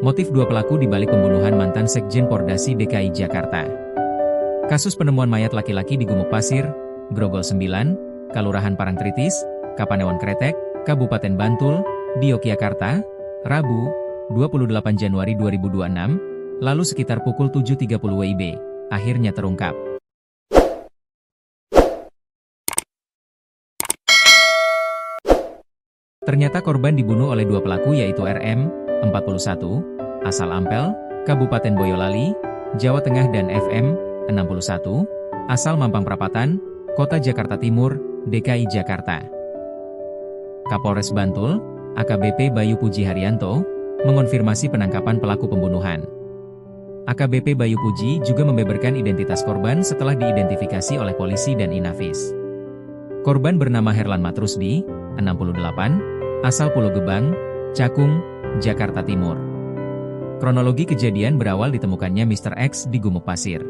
Motif dua pelaku di balik pembunuhan mantan Sekjen Pordasi DKI Jakarta. Kasus penemuan mayat laki-laki di Gumuk Pasir, Grogol 9, Kelurahan Parangtritis, Kapanewon Kretek, Kabupaten Bantul, di Yogyakarta, Rabu, 28 Januari 2026, lalu sekitar pukul 7.30 WIB, akhirnya terungkap. Ternyata korban dibunuh oleh dua pelaku yaitu RM, 41, asal Ampel, Kabupaten Boyolali, Jawa Tengah dan FM, 61, asal Mampang Perapatan, Kota Jakarta Timur, DKI Jakarta. Kapolres Bantul, AKBP Bayu Puji Haryanto, mengonfirmasi penangkapan pelaku pembunuhan. AKBP Bayu Puji juga membeberkan identitas korban setelah diidentifikasi oleh polisi dan Inafis. Korban bernama Herlan Matrusdi, 68, asal Pulau Gebang, Cakung, Jakarta Timur. Kronologi kejadian berawal ditemukannya Mr. X di Gumuk Pasir.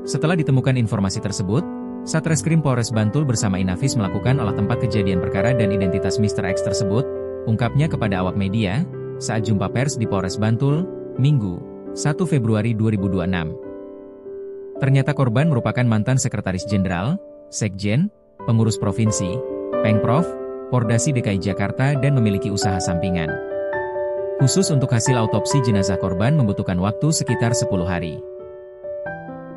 Setelah ditemukan informasi tersebut, Satreskrim Polres Bantul bersama Inafis melakukan olah tempat kejadian perkara dan identitas Mr. X tersebut, ungkapnya kepada awak media, saat jumpa pers di Polres Bantul, Minggu, 1 Februari 2026. Ternyata korban merupakan mantan Sekretaris Jenderal, Sekjen, Pengurus Provinsi, Pengprov, Pordasi DKI Jakarta dan memiliki usaha sampingan. Khusus untuk hasil autopsi jenazah korban membutuhkan waktu sekitar 10 hari.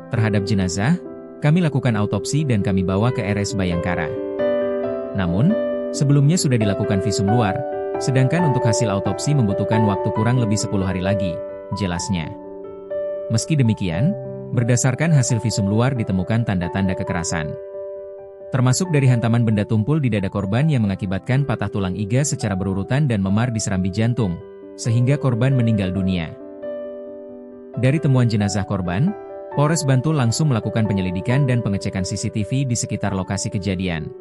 Terhadap jenazah, kami lakukan autopsi dan kami bawa ke RS Bayangkara. Namun, sebelumnya sudah dilakukan visum luar, sedangkan untuk hasil autopsi membutuhkan waktu kurang lebih 10 hari lagi, jelasnya. Meski demikian, berdasarkan hasil visum luar ditemukan tanda-tanda kekerasan. Termasuk dari hantaman benda tumpul di dada korban yang mengakibatkan patah tulang iga secara berurutan dan memar di serambi jantung, sehingga korban meninggal dunia. Dari temuan jenazah korban, Polres Bantul langsung melakukan penyelidikan dan pengecekan CCTV di sekitar lokasi kejadian.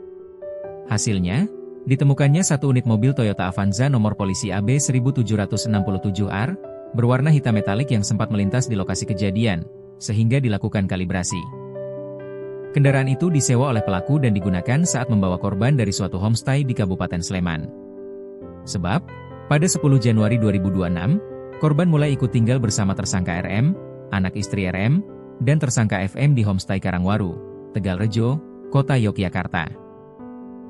Hasilnya, ditemukannya satu unit mobil Toyota Avanza nomor polisi AB 1767R, berwarna hitam metalik yang sempat melintas di lokasi kejadian, sehingga dilakukan kalibrasi. Kendaraan itu disewa oleh pelaku dan digunakan saat membawa korban dari suatu homestay di Kabupaten Sleman. Sebab, pada 10 Januari 2026, korban mulai ikut tinggal bersama tersangka RM, anak istri RM, dan tersangka FM di homestay Karangwaru, Tegalrejo, Kota Yogyakarta.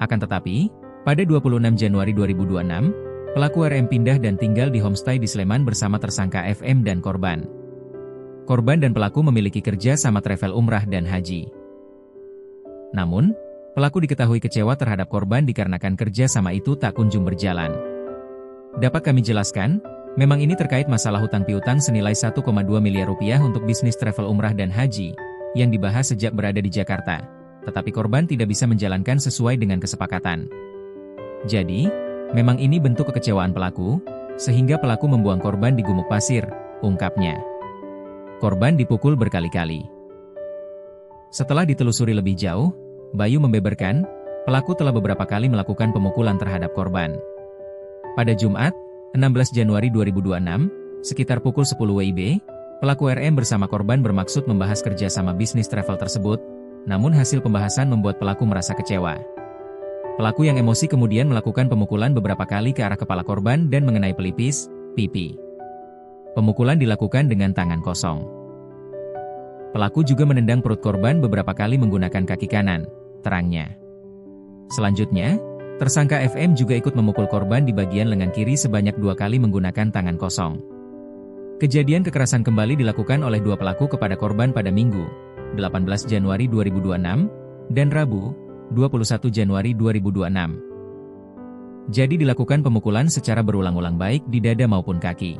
Akan tetapi, pada 26 Januari 2026, pelaku RM pindah dan tinggal di homestay di Sleman bersama tersangka FM dan korban. Korban dan pelaku memiliki kerja sama travel umrah dan haji. Namun, pelaku diketahui kecewa terhadap korban dikarenakan kerja sama itu tak kunjung berjalan. Dapat kami jelaskan, memang ini terkait masalah hutang piutang senilai 1,2 miliar rupiah untuk bisnis travel umrah dan haji, yang dibahas sejak berada di Jakarta, tetapi korban tidak bisa menjalankan sesuai dengan kesepakatan. Jadi, memang ini bentuk kekecewaan pelaku, sehingga pelaku membuang korban di Gumuk Pasir, ungkapnya. Korban dipukul berkali-kali. Setelah ditelusuri lebih jauh, Bayu membeberkan, pelaku telah beberapa kali melakukan pemukulan terhadap korban. Pada Jumat, 16 Januari 2026, sekitar pukul 10 WIB, pelaku RM bersama korban bermaksud membahas kerjasama bisnis travel tersebut, namun hasil pembahasan membuat pelaku merasa kecewa. Pelaku yang emosi kemudian melakukan pemukulan beberapa kali ke arah kepala korban dan mengenai pelipis, pipi. Pemukulan dilakukan dengan tangan kosong. Pelaku juga menendang perut korban beberapa kali menggunakan kaki kanan, terangnya. Selanjutnya, tersangka FM juga ikut memukul korban di bagian lengan kiri sebanyak 2 kali menggunakan tangan kosong. Kejadian kekerasan kembali dilakukan oleh dua pelaku kepada korban pada Minggu, 18 Januari 2026, dan Rabu, 21 Januari 2026. Jadi dilakukan pemukulan secara berulang-ulang baik di dada maupun kaki.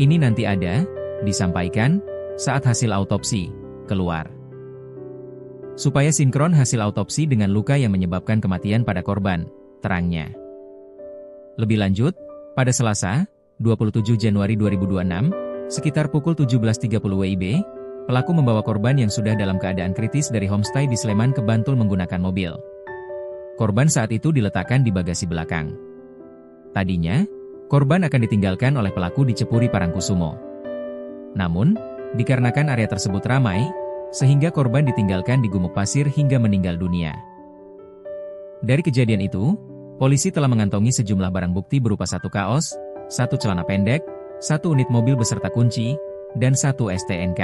Ini nanti ada, disampaikan, saat hasil autopsi keluar. Supaya sinkron hasil autopsi dengan luka yang menyebabkan kematian pada korban, terangnya. Lebih lanjut, pada Selasa, 27 Januari 2026, sekitar pukul 17.30 WIB, pelaku membawa korban yang sudah dalam keadaan kritis dari homestay di Sleman ke Bantul menggunakan mobil. Korban saat itu diletakkan di bagasi belakang. Tadinya, korban akan ditinggalkan oleh pelaku di Cepuri Parangkusumo. Namun, dikarenakan area tersebut ramai, sehingga korban ditinggalkan di Gumuk Pasir hingga meninggal dunia. Dari kejadian itu, polisi telah mengantongi sejumlah barang bukti berupa satu kaos, 1 celana pendek, 1 unit mobil beserta kunci, dan 1 STNK.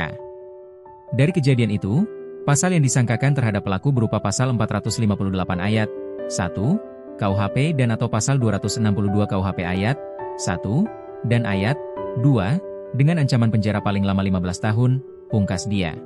Dari kejadian itu, pasal yang disangkakan terhadap pelaku berupa pasal 458 ayat 1 KUHP dan atau pasal 262 KUHP ayat 1 dan ayat 2 dengan ancaman penjara paling lama 15 tahun, pungkas dia.